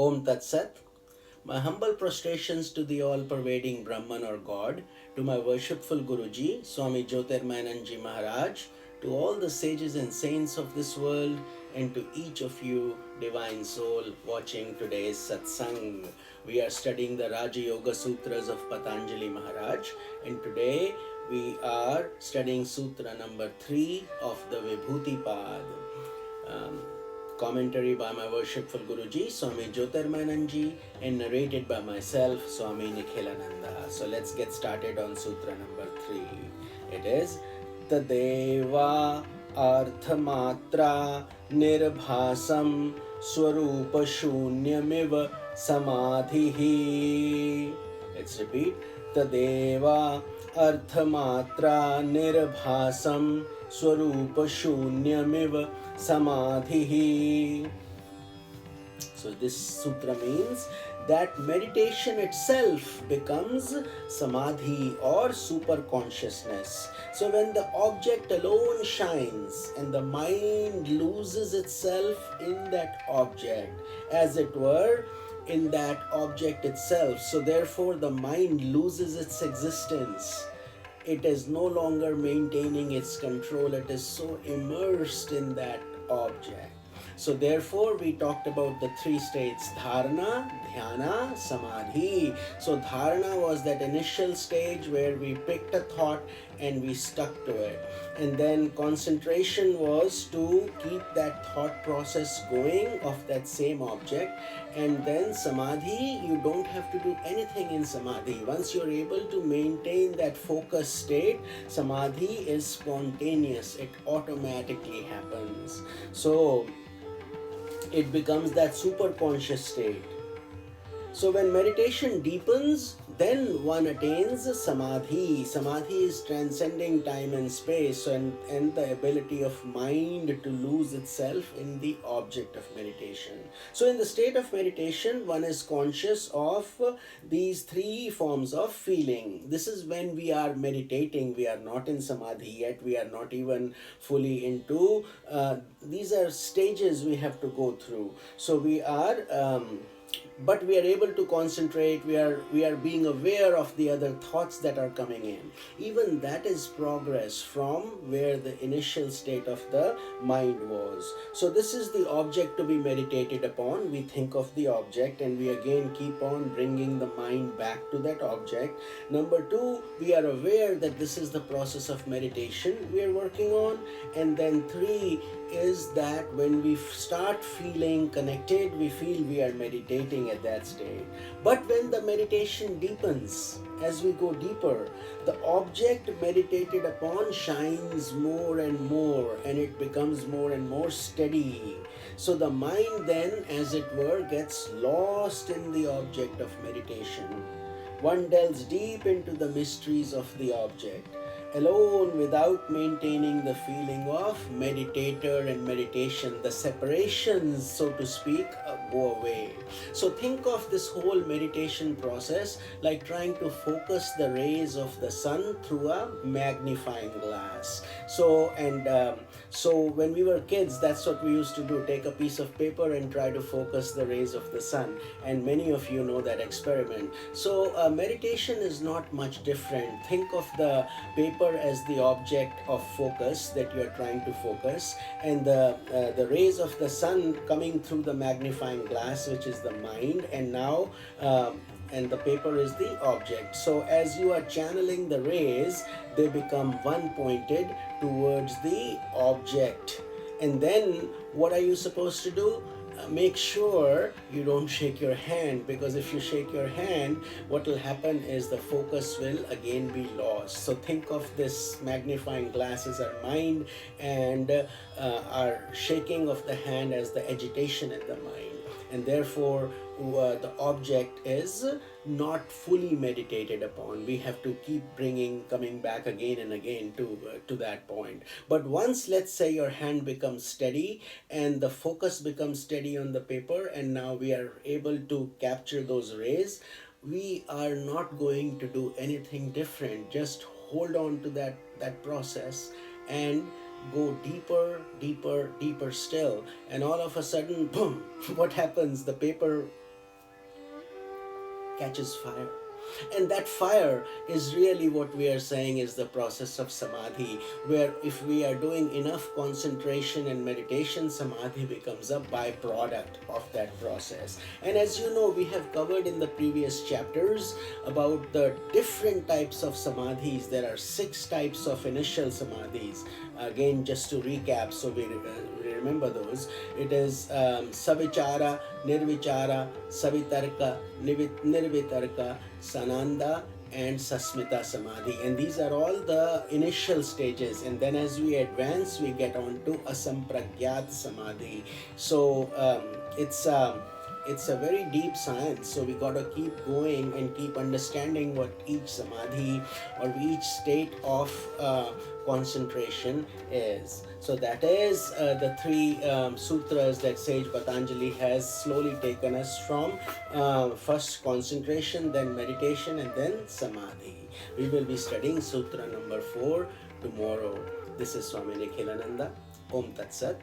Om Tat Sat. My humble prostrations to the all-pervading Brahman or God, to my worshipful Guruji, Swami Jyotirmayananji Maharaj, to all the sages and saints of this world, and to each of you, divine soul, watching today's satsang. We are studying the Raja Yoga Sutras of Patanjali Maharaj, and today we are studying Sutra number 3 of the Vibhuti Pad. Commentary by my worshipful Guruji, Swami Jyotirmayananji, and narrated by myself, Swami Nikhilananda. So let's get started on Sutra number 3. It is Tadeva Arthamatra Nirbhasam Swarupa Shunyamiva Samadhihi. Let's repeat. Tadeva Arthamatra Nirbhasam Swarupa Shunyamiva Samadhihi. So this sutra means that meditation itself becomes samadhi or super consciousness. So when the object alone shines and the mind loses itself in that object, as it were, in that object itself, so therefore the mind loses its existence. It is no longer maintaining its control. It is so immersed in that object. So therefore we talked about the 3 states: dharana, dhyana, samadhi. So dharana was that initial stage where we picked a thought and we stuck to it, and then concentration was to keep that thought process going of that same object. And then samadhi, you don't have to do anything in samadhi. Once you're able to maintain that focus state, samadhi is spontaneous. It automatically happens. So it becomes that super conscious state. So when meditation deepens, then one attains samadhi. Samadhi is transcending time and space, and the ability of mind to lose itself in the object of meditation. So in the state of meditation, one is conscious of these 3 forms of feeling. This is when we are meditating. We are not in samadhi yet. We are not even fully into. These are stages we have to go through. So we are. But we are able to concentrate. We are being aware of the other thoughts that are coming in. Even that is progress from where the initial state of the mind was. So this is the object to be meditated upon. We think of the object and we again keep on bringing the mind back to that object. Number 2, we are aware that this is the process of meditation we are working on. And then 3 is that when we start feeling connected, we feel we are meditating at that state. But when the meditation deepens, as we go deeper, the object meditated upon shines more and more, and it becomes more and more steady. So the mind then, as it were, gets lost in the object of meditation. One delves deep into the mysteries of the object, alone, without maintaining the feeling of meditator and meditation. The separations, so to speak, go away. So think of this whole meditation process like trying to focus the rays of the sun through a magnifying glass. So when we were kids, that's what we used to do: take a piece of paper and try to focus the rays of the sun. And many of you know that experiment. So meditation is not much different. Think of the paper as the object of focus that you are trying to focus, and the rays of the sun coming through the magnifying glass, which is the mind, and now and the paper is the object. So as you are channeling the rays, they become one pointed towards the object. And then what are you supposed to do? Make sure you don't shake your hand, because if you shake your hand, what will happen is the focus will again be lost. So think of this magnifying glass as our mind, and our shaking of the hand as the agitation in the mind. And therefore the object is not fully meditated upon. We have to keep coming back again and again to that point. But once, let's say, your hand becomes steady and the focus becomes steady on the paper, and now we are able to capture those rays, we are not going to do anything different. Just hold on to that process and go deeper still, and all of a sudden, boom, what happens? The paper catches fire. And that fire is really what we are saying is the process of samadhi, where if we are doing enough concentration and meditation, samadhi becomes a byproduct of that process. And as you know, we have covered in the previous chapters about the different types of samadhis. There are 6 types of initial samadhis. Again, just to recap, so we remember those. It is savichara, nirvichara, savitarka, nirvitarka, sananda, and sasmita samadhi. And these are all the initial stages. And then as we advance, we get on to asampragyat samadhi. So it's a very deep science, so we got to keep going and keep understanding what each samadhi or each state of concentration is. So that is the 3 sutras that Sage Patanjali has slowly taken us from. First concentration, then meditation, and then samadhi. We will be studying sutra number 4 tomorrow. This is Swami Nikhilananda. Om Tat Sat.